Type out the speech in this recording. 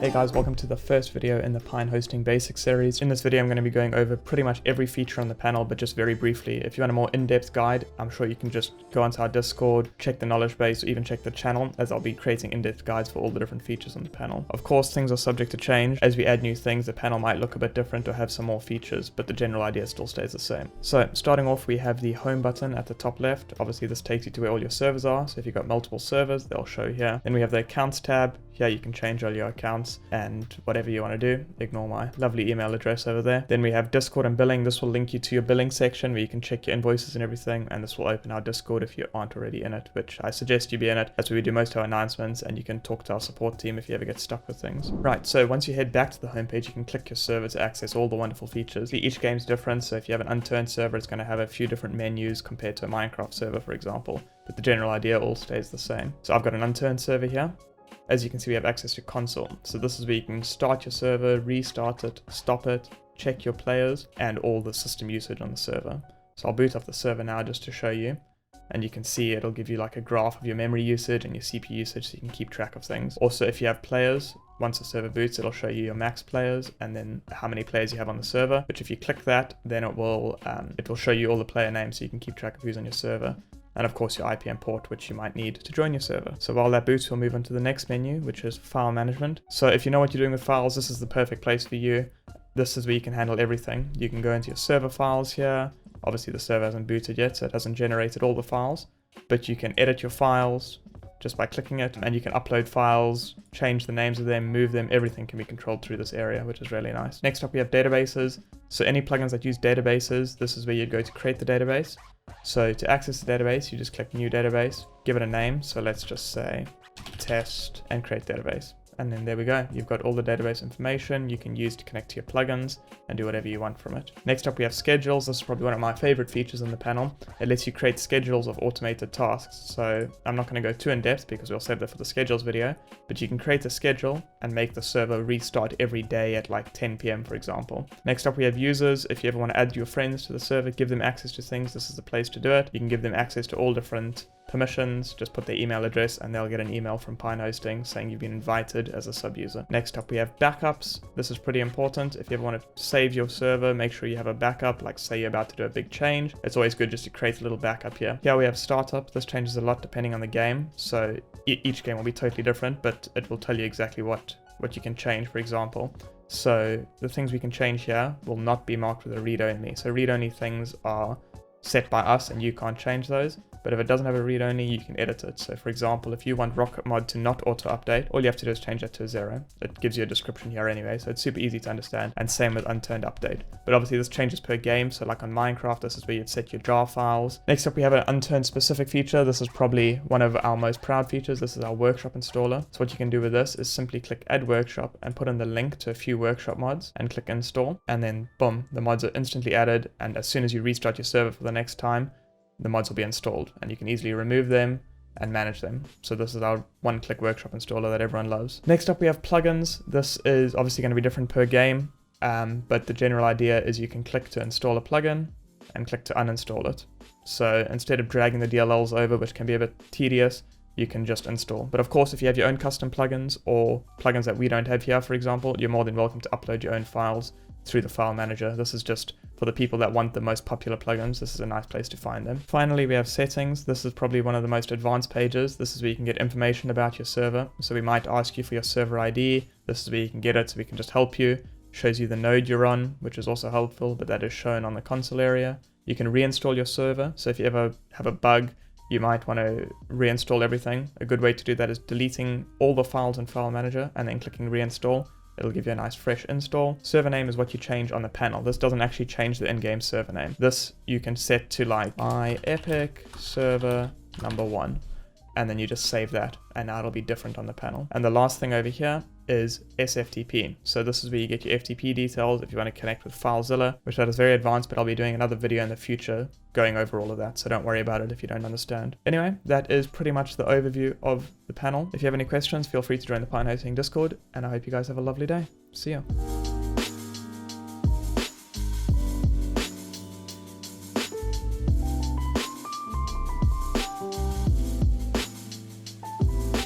Hey guys, welcome to the first video in the Pine Hosting Basics series. In this video I'm going to be going over pretty much every feature on the panel, but just very briefly. If you want a more in-depth guide, I'm sure you can just go onto our Discord, check the knowledge base, or even check the channel, as I'll be creating in-depth guides for all the different features on the panel. Of course, things are subject to change. As we add new things, the panel might look a bit different or have some more features, but the general idea still stays the same. So starting off, we have the home button at the top left. Obviously this takes you to where all your servers are, so if you've got multiple servers, they'll show here. Then we have the accounts tab. Here you can change all your accounts and whatever you want to do. Ignore my lovely email address over there. Then we have Discord and billing. This will link you to your billing section where you can check your invoices and everything, and this will open our Discord if you aren't already in it, which I suggest you be in it. That's where we do most of our announcements, and you can talk to our support team if you ever get stuck with things. Right, so once you head back to the homepage, you can click your server to access all the wonderful features. Each game's different, so if you have an unturned server, it's going to have a few different menus compared to a Minecraft server, for example, but the general idea all stays the same. So I've got an unturned server here. As you can see, we have access to console. So this is where you can start your server, restart it, stop it, check your players, and all the system usage on the server. So I'll boot up the server now just to show you. And you can see it'll give you like a graph of your memory usage and your CPU usage so you can keep track of things. Also, if you have players, once the server boots, it'll show you your max players and then how many players you have on the server. Which if you click that, then it will show you all the player names so you can keep track of who's on your server. And of course your IPM port, which you might need to join your server. So while that boots, we'll move on to the next menu, which is file management. So if you know what you're doing with files, this is the perfect place for you. This is where you can handle everything. You can go into your server files here. Obviously the server hasn't booted yet, so it hasn't generated all the files, but you can edit your files just by clicking it, and you can upload files, change the names of them, move them. Everything can be controlled through this area, which is really nice. Next up, we have databases. So any plugins that use databases, this is where you'd go to create the database. So to access the database, you just click new database, give it a name. So let's just say test and create database. And then there we go. You've got all the database information you can use to connect to your plugins and do whatever you want from it. Next up, we have schedules. This is probably one of my favorite features on the panel. It lets you create schedules of automated tasks. So I'm not going to go too in depth because we'll save that for the schedules video, but you can create a schedule and make the server restart every day at like 10 PM, for example. Next up, we have users. If you ever want to add your friends to the server, give them access to things, this is the place to do it. You can give them access to all different permissions, just put their email address and they'll get an email from Pine Hosting saying you've been invited as a sub-user. Next up, we have backups. This is pretty important. If you ever want to save your server, make sure you have a backup, like say you're about to do a big change. It's always good just to create a little backup here. Here we have startup. This changes a lot depending on the game. So each game will be totally different, but it will tell you exactly what you can change, for example. So the things we can change here will not be marked with a read-only. So read-only things are set by us and you can't change those. But if it doesn't have a read-only, you can edit it. So for example, if you want Rocket Mod to not auto-update, all you have to do is change that to a 0. It gives you a description here anyway, so it's super easy to understand. And same with unturned update. But obviously this changes per game, so like on Minecraft, this is where you'd set your jar files. Next up, we have an unturned specific feature. This is probably one of our most proud features. This is our workshop installer. So what you can do with this is simply click add workshop and put in the link to a few workshop mods and click install. And then boom, the mods are instantly added. And as soon as you restart your server for the next time, the mods will be installed and you can easily remove them and manage them. So this is our one-click workshop installer that everyone loves. Next up, we have plugins. This is obviously going to be different per game, but the general idea is you can click to install a plugin and click to uninstall it. So instead of dragging the DLLs over, which can be a bit tedious, you can just install. But of course, if you have your own custom plugins or plugins that we don't have here, for example, you're more than welcome to upload your own files through the file manager. This is just for the people that want the most popular plugins. This is a nice place to find them. Finally, we have settings. This is probably one of the most advanced pages. This is where you can get information about your server. So we might ask you for your server ID. This is where you can get it, so we can just help you. Shows you the node you're on, which is also helpful, but that is shown on the console area. You can reinstall your server. So if you ever have a bug, you might want to reinstall everything. A good way to do that is deleting all the files in File Manager and then clicking reinstall. It'll give you a nice fresh install. Server name is what you change on the panel. This doesn't actually change the in-game server name. This you can set to like my epic server number 1. And then you just save that and now it'll be different on the panel. And the last thing over here is SFTP. So this is where you get your FTP details if you want to connect with FileZilla, which that is very advanced, but I'll be doing another video in the future going over all of that. So don't worry about it if you don't understand. Anyway, that is pretty much the overview of the panel. If you have any questions, feel free to join the Pine Hosting Discord, and I hope you guys have a lovely day. See ya.